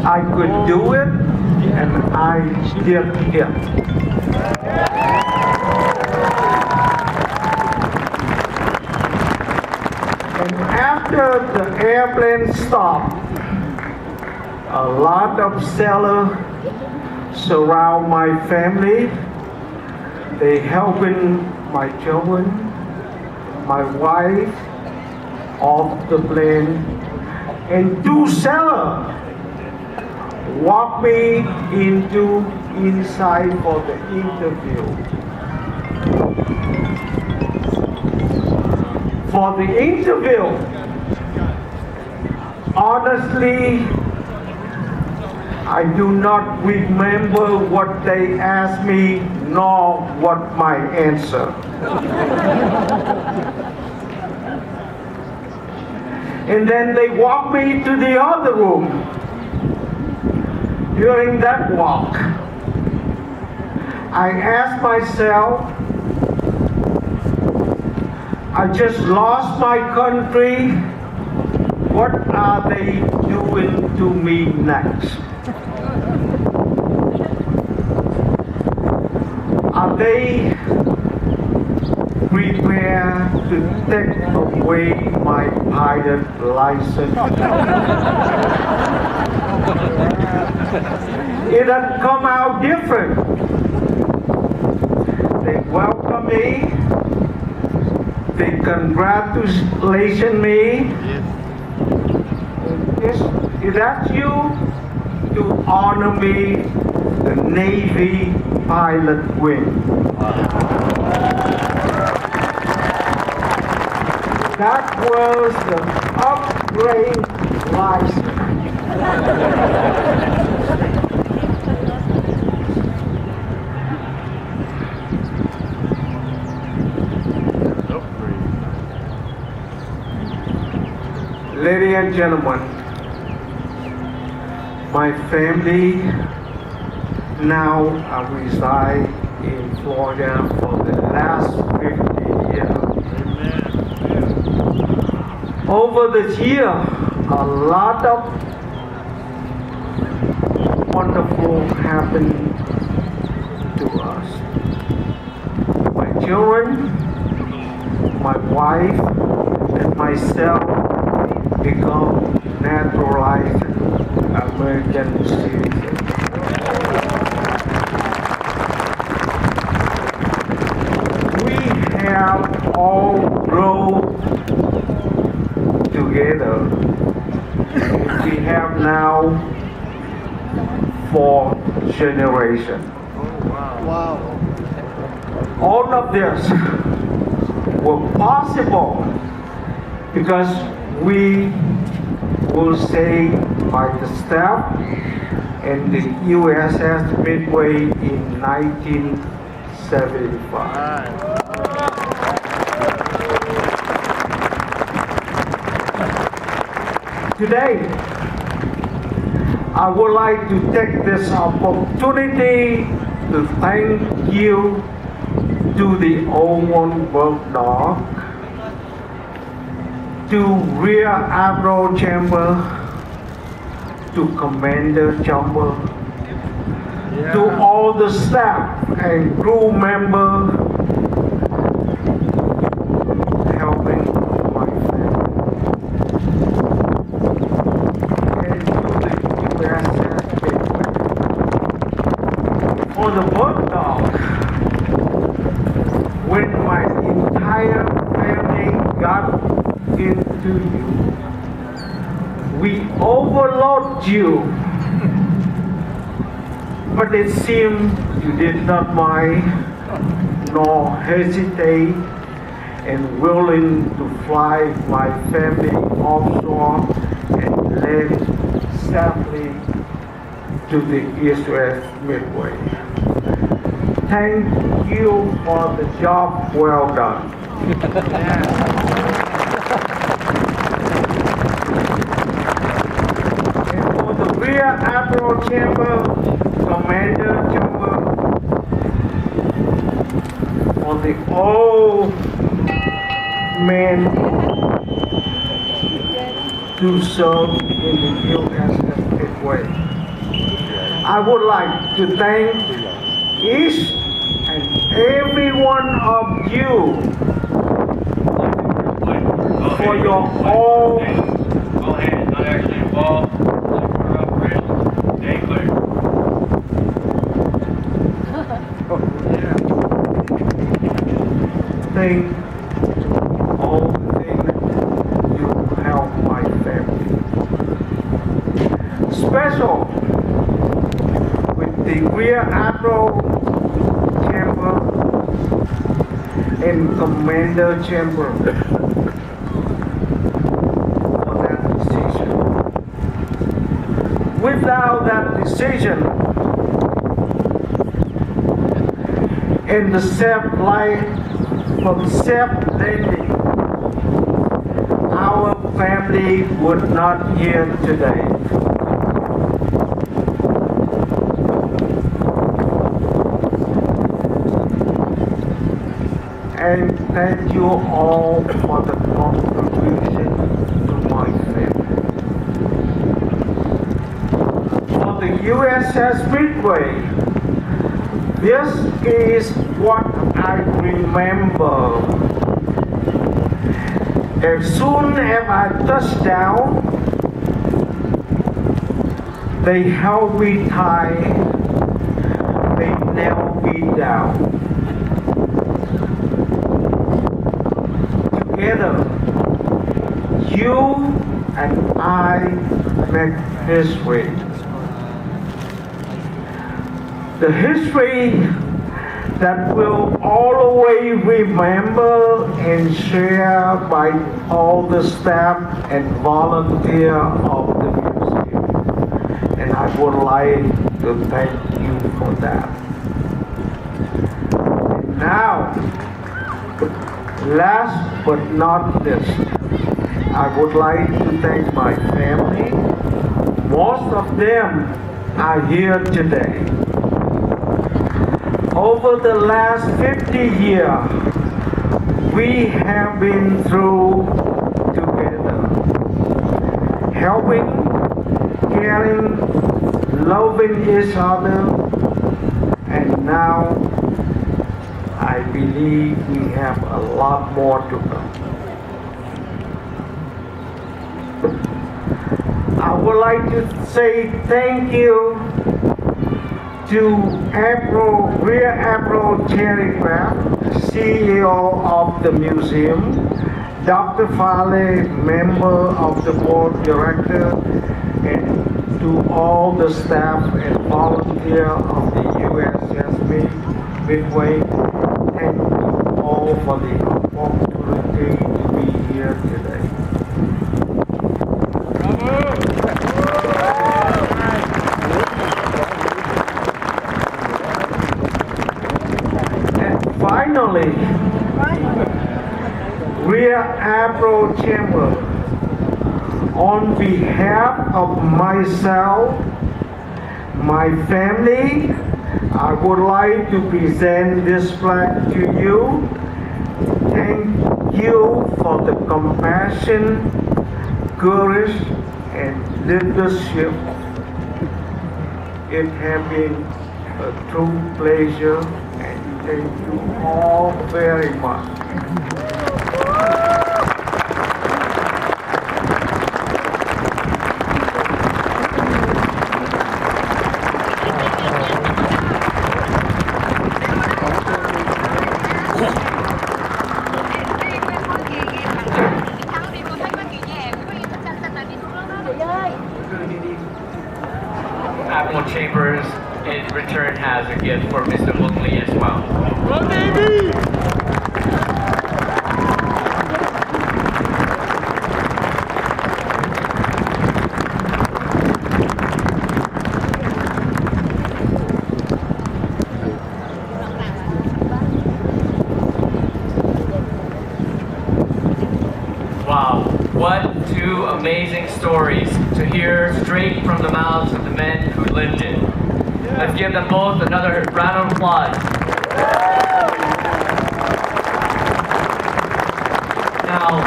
I could do it, and I did it. And after the airplane stopped, a lot of sailors surround my family. They helping my children, my wife off the plane, and two sailors walk me inside for the interview. For the interview, honestly, I do not remember what they asked me, nor what my answer. And then they walked me to the other room. During that walk, I asked myself, I just lost my country. What are they doing to me next? Are they prepared to take away my pilot license? It had come out different. They welcome me. They congratulate me. It asks you to honor me the Navy pilot wing. That was the upgrade license. Ladies and gentlemen, my family now reside in Florida for the last 50 years. Over the year, a lot of wonderful happened to us. My children, my wife, and myself become naturalized American citizens. We have all grown together. We have now 4 generations. Wow. All of this were possible because we will say by the staff and the USS Midway in 1975. Today, I would like to take this opportunity to thank you to the Old World Dog, to Rear Admiral Chamber, to Commander Chamber, to all the staff and crew members helping my family, and to the USS Midway. For the bird dog, when my entire family got into you, we overload you, but it seemed you did not mind nor hesitate and willing to fly my family offshore and land safely to the USS Midway. Thank you for the job well done. Rear Admiral Chamber, Commander Chamber, for the old men to serve in the USS Midway. I would like to thank each and every one of you for your all hands not actually involved. We're operational. Day clear. thing, all the things you help my family. Special with the rear admiral chamber and commander chamber for that decision. Without that decision, in the safe life from safe landing, our family would not here today. And thank you all for the contribution to my family. For the USS Midway, this is what I remember. As soon as I touched down, they held me tight, they nailed me down. Together, you and I make history. The history that will always remember and share by all the staff and volunteer of the museum. And I would like to thank you for that. And now, last but not least, I would like to thank my family. Most of them are here today. Over the last 50 years, we have been through together, helping, caring, loving each other, and now I believe we have a lot more to come. I would like to say thank you to Rear Admiral Telegraph, CEO of the museum, Dr. Farley, member of the board director, and to all the staff and volunteer of the USS Midway. Thank you all for the opportunity to be here today. Finally, Rear Admiral Chamber, on behalf of myself, my family, I would like to present this flag to you. Thank you for the compassion, courage, and leadership. It has been a true pleasure. Thank you all very much. Admiral Chambers in return has a gift for Mr. Woodley as well. Go Navy! Wow, what two amazing stories to hear straight from the mouths of the men who lived it. Let's give them both another round of applause. Now,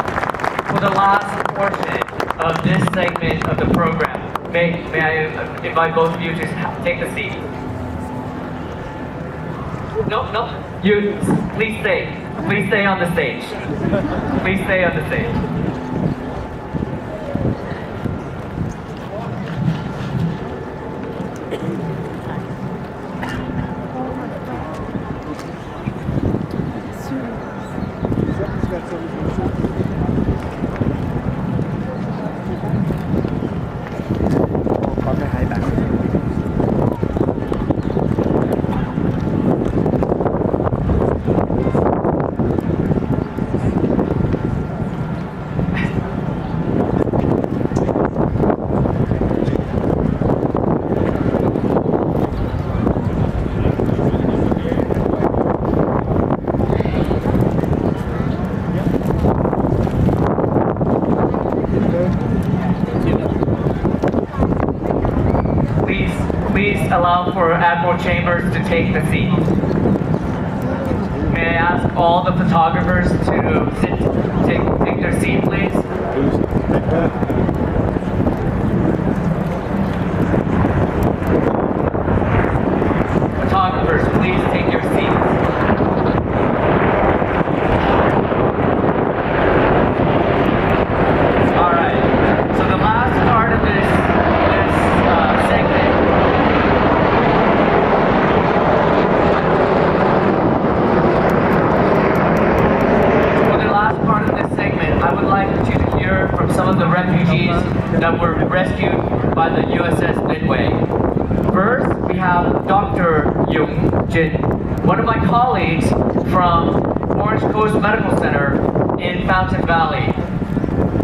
for the last portion of this segment of the program. May I invite both of you to take a seat? No. You, please stay. Please stay on the stage. Please stay on the stage. Allow for Admiral Chambers to take the seat. May I ask all the photographers to take their seat, please? Photographers, please take your seats. All right. So the last part of this segment. I would like you to hear from some of the refugees that were rescued by the USS Midway. First, we have Dr. Jin, one of my colleagues from Orange Coast Medical Center in Fountain Valley.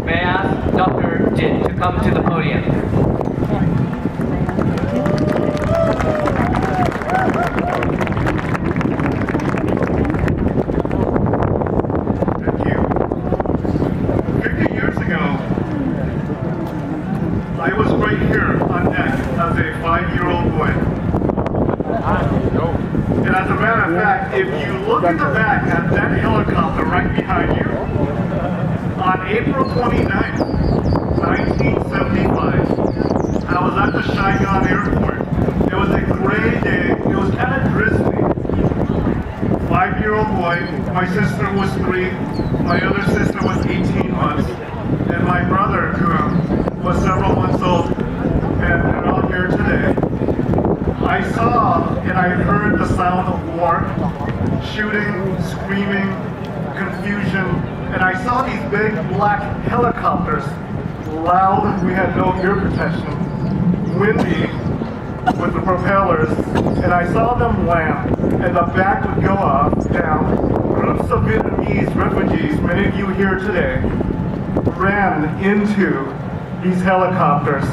May I ask Dr. Jin to come to the podium? If you look at the back at that helicopter right behind you, on April 29th, 1975, I was at the Saigon airport. It was a gray day. It was kind of drizzly. 5-year-old boy. My sister was 3. My other sister was 18 months. And my brother, who was several months old, and they're all here today. I saw and I heard the sound of war, shooting, screaming, confusion, and I saw these big black helicopters, loud, we had no ear protection, windy, with the propellers, and I saw them land, and the back would go up, down. Groups of Vietnamese refugees, many of you here today, ran into these helicopters.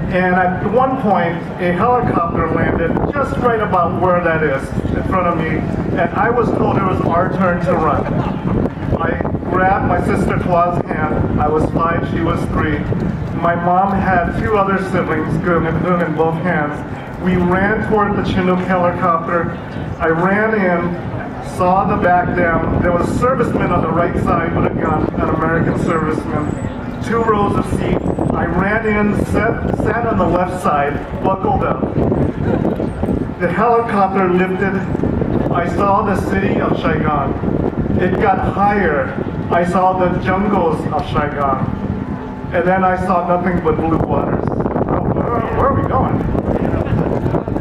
And at one point, a helicopter landed just right about where that is, in front of me, and I was told it was our turn to run. I grabbed my sister Twa's hand. I was 5, she was 3. My mom had 2 other siblings, Gung and Hung, in both hands. We ran toward the Chinook helicopter. I ran in, saw the back down. There was a serviceman on the right side with a gun, an American serviceman. 2 rows of seats. I ran in, sat on the left side, buckled up. The helicopter lifted. I saw the city of Saigon. It got higher. I saw the jungles of Saigon. And then I saw nothing but blue waters. Where are we going?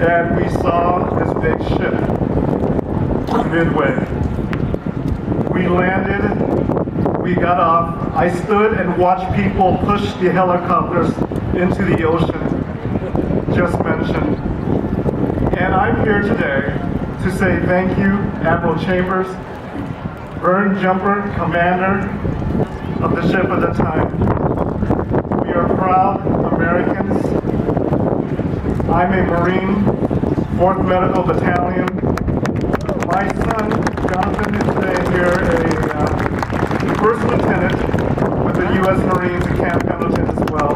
And we saw this big ship, Midway. We landed, we got off. I stood and watched people push the helicopters into the ocean, just mentioned. And I'm here today to say thank you, Admiral Chambers, Vern Jumper, commander of the ship at the time. We are proud Americans. I'm a Marine, 4th Medical Battalion. My son, Jonathan, is today here, a first lieutenant with the U.S. Marines in Camp Pendleton as well.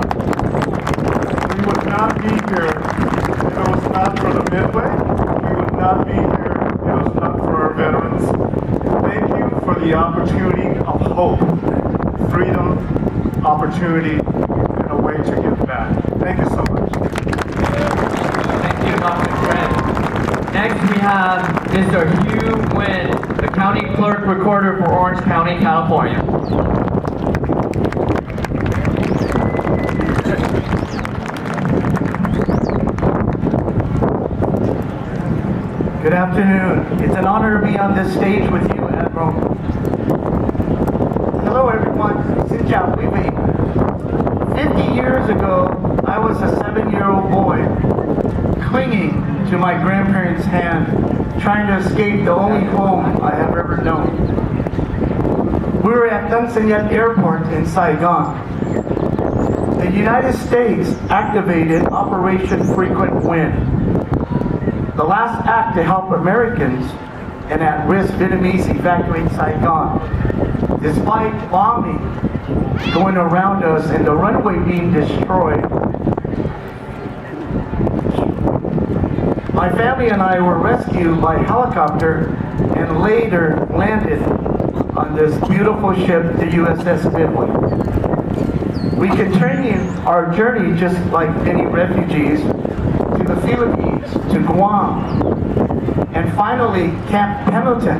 We would not be here if it was not for the Midway. We would not be here if it was not for our veterans. Thank you for the opportunity of hope, freedom, opportunity. opportunity and a way to give back. Thank you so much. Thank you, Dr. Trent. Next, we have Mr. Nguyên, the County Clerk Recorder for Orange County, California. Good afternoon. It's an honor to be on this stage with you, Admiral. Hello, everyone. Xin chào quý vị. 50 years ago, I was a 7-year-old boy, clinging to my grandparents' hand, trying to escape the only home I have ever known. We were at Tân Sơn Nhất Airport in Saigon. The United States activated Operation Frequent Wind, the last act to help Americans and at-risk Vietnamese evacuate Saigon. Despite bombing going around us and the runway being destroyed, my family and I were rescued by helicopter and later landed on this beautiful ship, the USS Midway. We continued our journey just like many refugees to the Philippines, to Guam, and finally Camp Pendleton,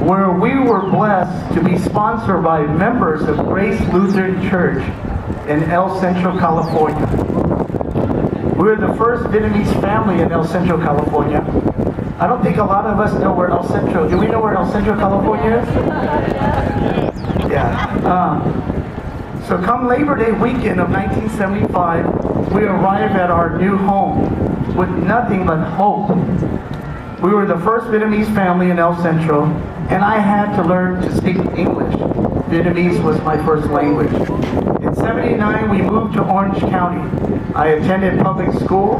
where we were blessed to be sponsored by members of Grace Lutheran Church in El Centro, California. We were the first Vietnamese family in El Centro, California. I don't think a lot of us know where El Centro, do we know where El Centro, California is? Yeah. So come Labor Day weekend of 1975, we arrived at our new home with nothing but hope. We were the first Vietnamese family in El Centro, and I had to learn to speak English. Vietnamese was my first language. In '79, we moved to Orange County. I attended public school,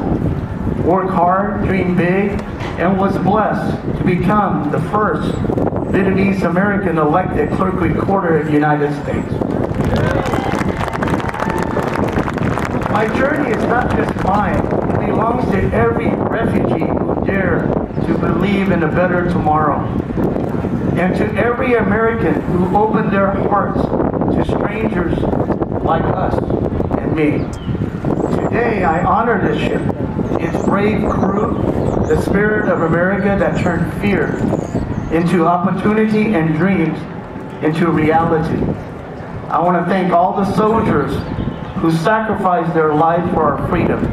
worked hard, dreamed big, and was blessed to become the first Vietnamese American elected clerk recorder in the United States. My journey is not just mine, it belongs to every refugee who dare to believe in a better tomorrow, and to every American who opened their hearts to strangers like us and me. Today, I honor this ship, its brave crew, the spirit of America that turned fear into opportunity and dreams into reality. I want to thank all the soldiers who sacrificed their lives for our freedom.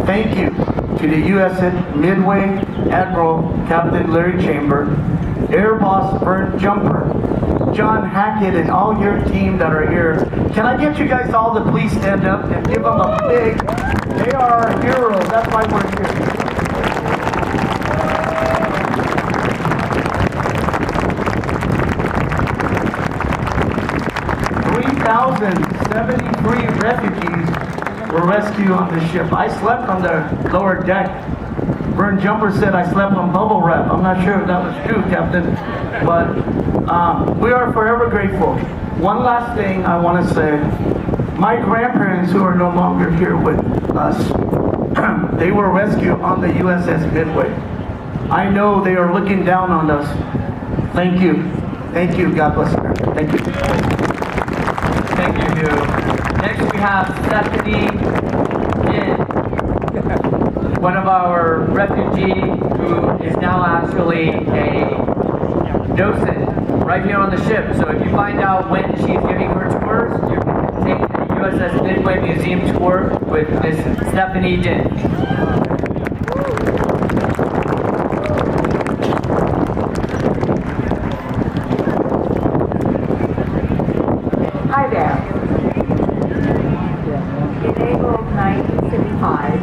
Thank you to the USS Midway Admiral Captain Larry Chamber, Air Boss Vern Jumper, John Hackett, and all your team that are here. Can I get you guys all to please stand up and give them a big, they are our heroes, that's why we're here. 3,073 refugees were rescued on the ship. I slept on the lower deck. Vern Jumper said I slept on bubble wrap. I'm not sure if that was true, Captain, but we are forever grateful. One last thing I want to say. My grandparents, who are no longer here with us, they were rescued on the USS Midway. I know they are looking down on us. Thank you. Thank you. God bless America. Thank you. Thank you, Hugh. Next, we have Stephanie Yin, one of our refugees who is now actually a docent right here on the ship. So if you find out when she's giving her tours, you can take the USS Midway Museum tour with Miss Stephanie Yin. Hi there. In April of 1975,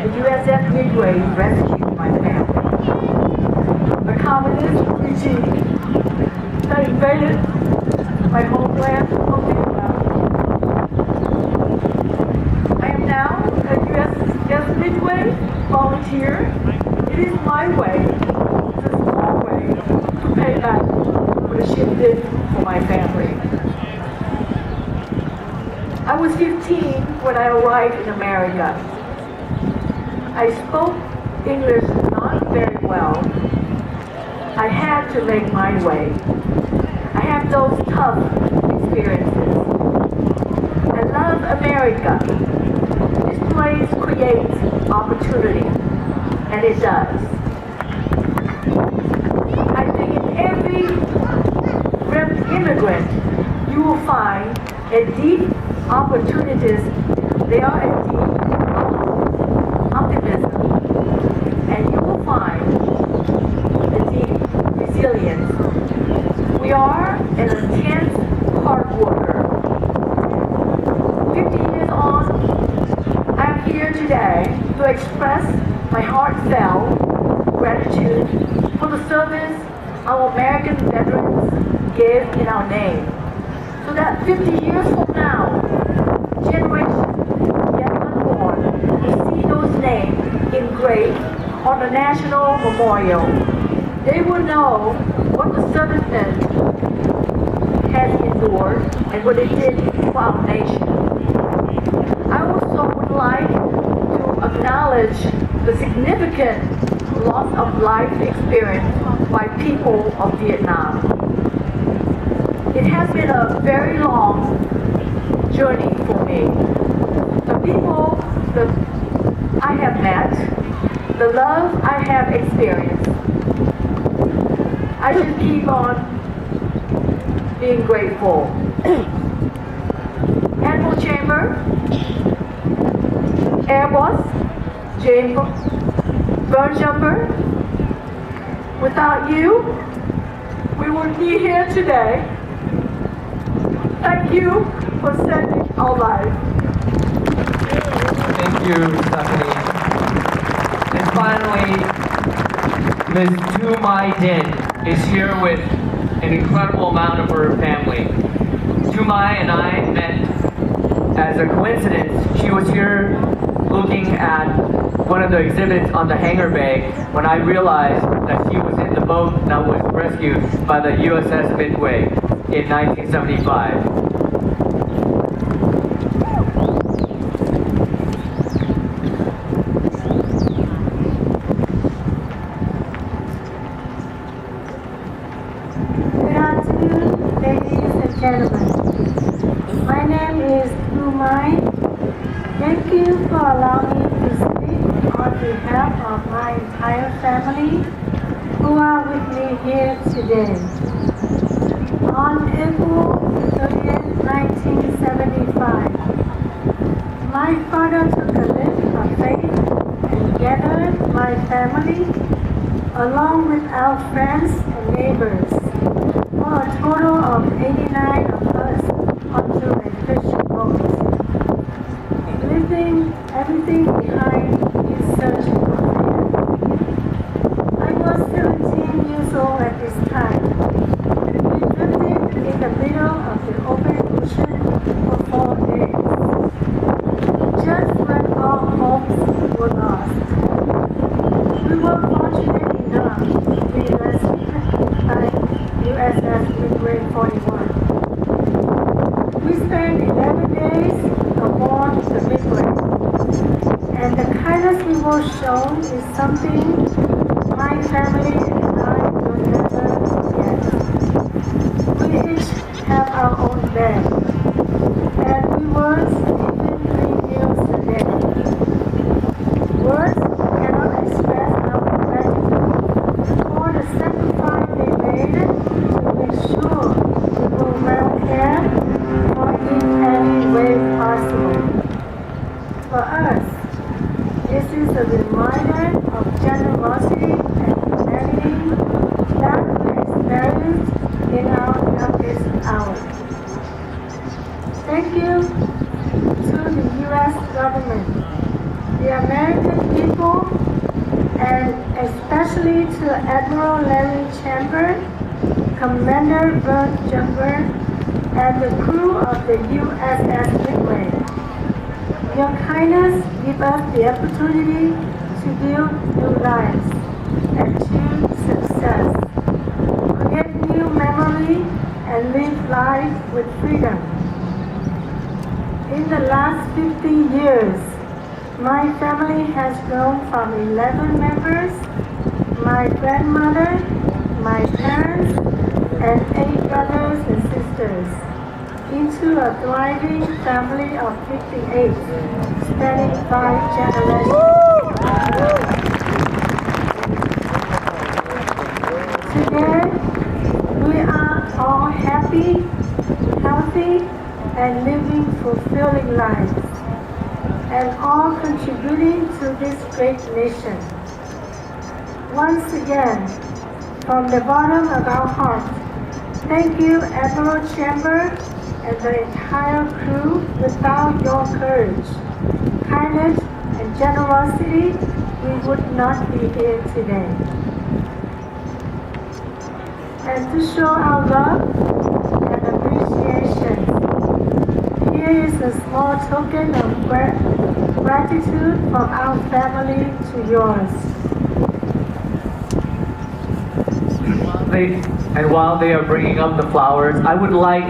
the USS Midway rescued my family. The communist regime that invaded my homeland of Vietnam. I am now a USS Midway volunteer. It is my way, it's a small way, to pay back what the ship did for my family. I was 15 when I arrived in America. I spoke English not very well. I had to make my way. I have those tough experiences. I love America. This place creates opportunity, and it does. I think in every immigrant, you will find a deep opportunities. There are a deep optimism, and you will find a deep resilience. We are an intense hard worker. 50 years on, I'm here today to express my heartfelt gratitude for the service our American veterans gave in our name. So that 50 years from now, generations yet unborn will see those names engraved on the National Memorial. They will know what the servicemen has endured and what they did for our nation. I also would like to acknowledge the significant loss of life experienced by people of Vietnam. It has been a very long journey for me. The people that I have met, the love I have experienced, I should keep on being grateful. Animal Chamber, Airbus, Chamber, Burn Jumper, without you, we wouldn't be here today. Thank you for saving our life. Thank you, Stephanie. And finally, Ms. Tu Mai Din is here with an incredible amount of her family. Tu Mai and I met as a coincidence. She was here looking at one of the exhibits on the hangar bay when I realized that she was in the boat that was rescued by the USS Midway in 1975. Good afternoon, ladies and gentlemen. My name is Tu Mai. Thank you for allowing me to speak on behalf of my entire family who are with me here today. On April 30th, 1975, my father took a leap of faith and gathered my family along with our friends and neighbors for a total of 89 of us onto a fishing boat, leaving everything behind in search of freedom. I was 17 years old at this time. We drifted in the middle of the open ocean for 4 days, just when all hopes were lost. We were fortunate enough to be rescued by USS Midway 41. We spent 11 days aboard the Midway, and the kindness we were shown is something my family and I will never forget. We each have our own bed, and we were even 3 meals a day. Words cannot express our gratitude for the sacrifice they made to make sure we were well cared for in any way possible. For us, this is a reminder of generosity and humanity that we experienced in our youngest hours. Thank you to the U.S. government, the American people, and especially to Admiral Larry Chamber, Commander Burt Jumper, and the crew of the USS Midway. Your kindness gives us the opportunity to build new lives, achieve success, create new memory, and live life with freedom. In the last 50 years, my family has grown from 11 members, my grandmother, my parents, and 8 brothers and sisters. into a thriving family of 58, spanning 5 generations. Today, we are all happy, healthy, and living fulfilling lives, and all contributing to this great nation. Once again, from the bottom of our hearts, thank you, Admiral Chamber and the entire crew. Without your courage, kindness, and generosity, we would not be here today. And to show our love and appreciation, here is a small token of gratitude from our family to yours. And while they are bringing up the flowers, I would like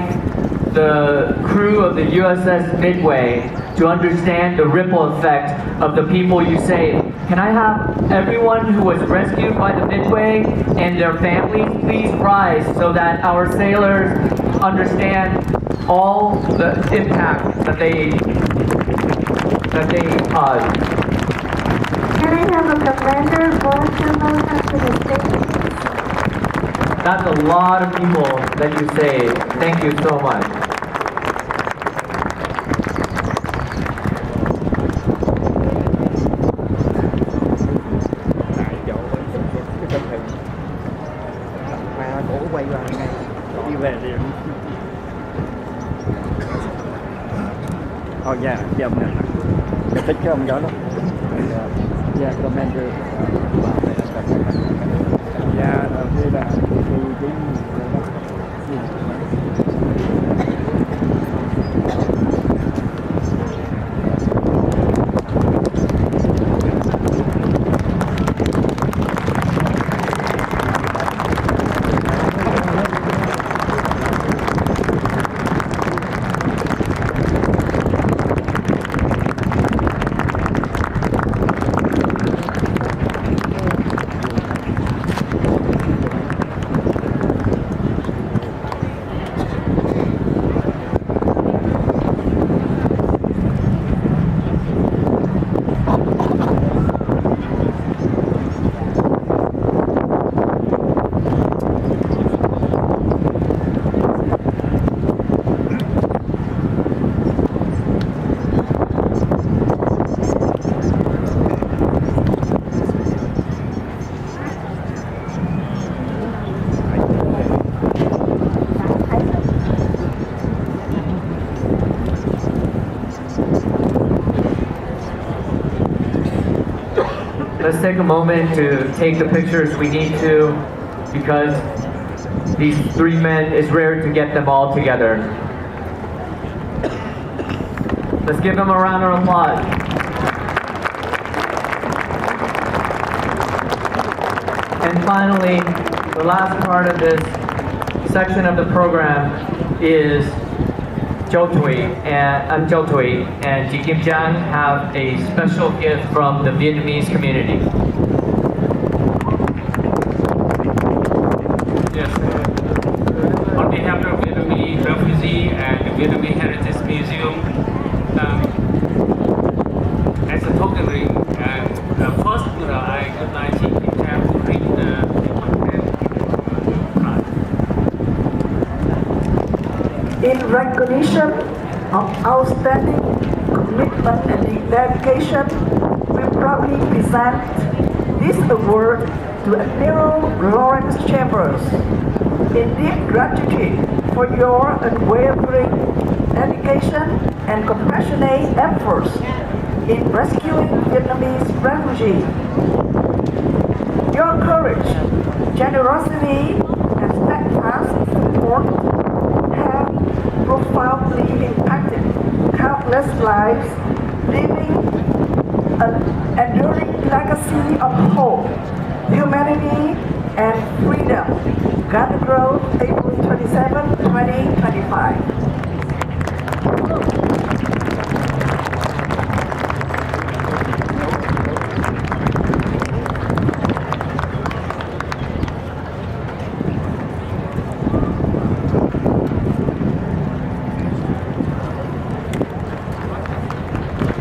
the crew of the USS Midway to understand the ripple effect of the people you save. Can I have everyone who was rescued by the Midway and their families please rise so that our sailors understand all the impact that they caused. Can I have a commander voice to the stage? That's a lot of people that you saved. Thank you so much. Dạ, chồng nè, mình thích cái ông đó lắm. Dạ, commander. Dạ, đây là Let's take a moment to take the pictures we need to, because these 3 men, it's rare to get them all together. Let's give them a round of applause. And finally, the last part of this section of the program is Châu Thủy and Ji Kim Jang have a special gift from the Vietnamese community. Yes. On behalf of Vietnamese Refugee and the Vietnamese Heritage Museum, as a token ring, first I would like to read the card. In recognition of outstanding commitment and dedication, we proudly present this award to Admiral Lawrence Chambers. In deep gratitude for your unwavering dedication and compassionate efforts in rescuing Vietnamese refugees. Your courage, generosity, and steadfast support have profoundly impacted countless lives, leaving an enduring legacy of hope, humanity, and freedom. God growth, April 27, 2025.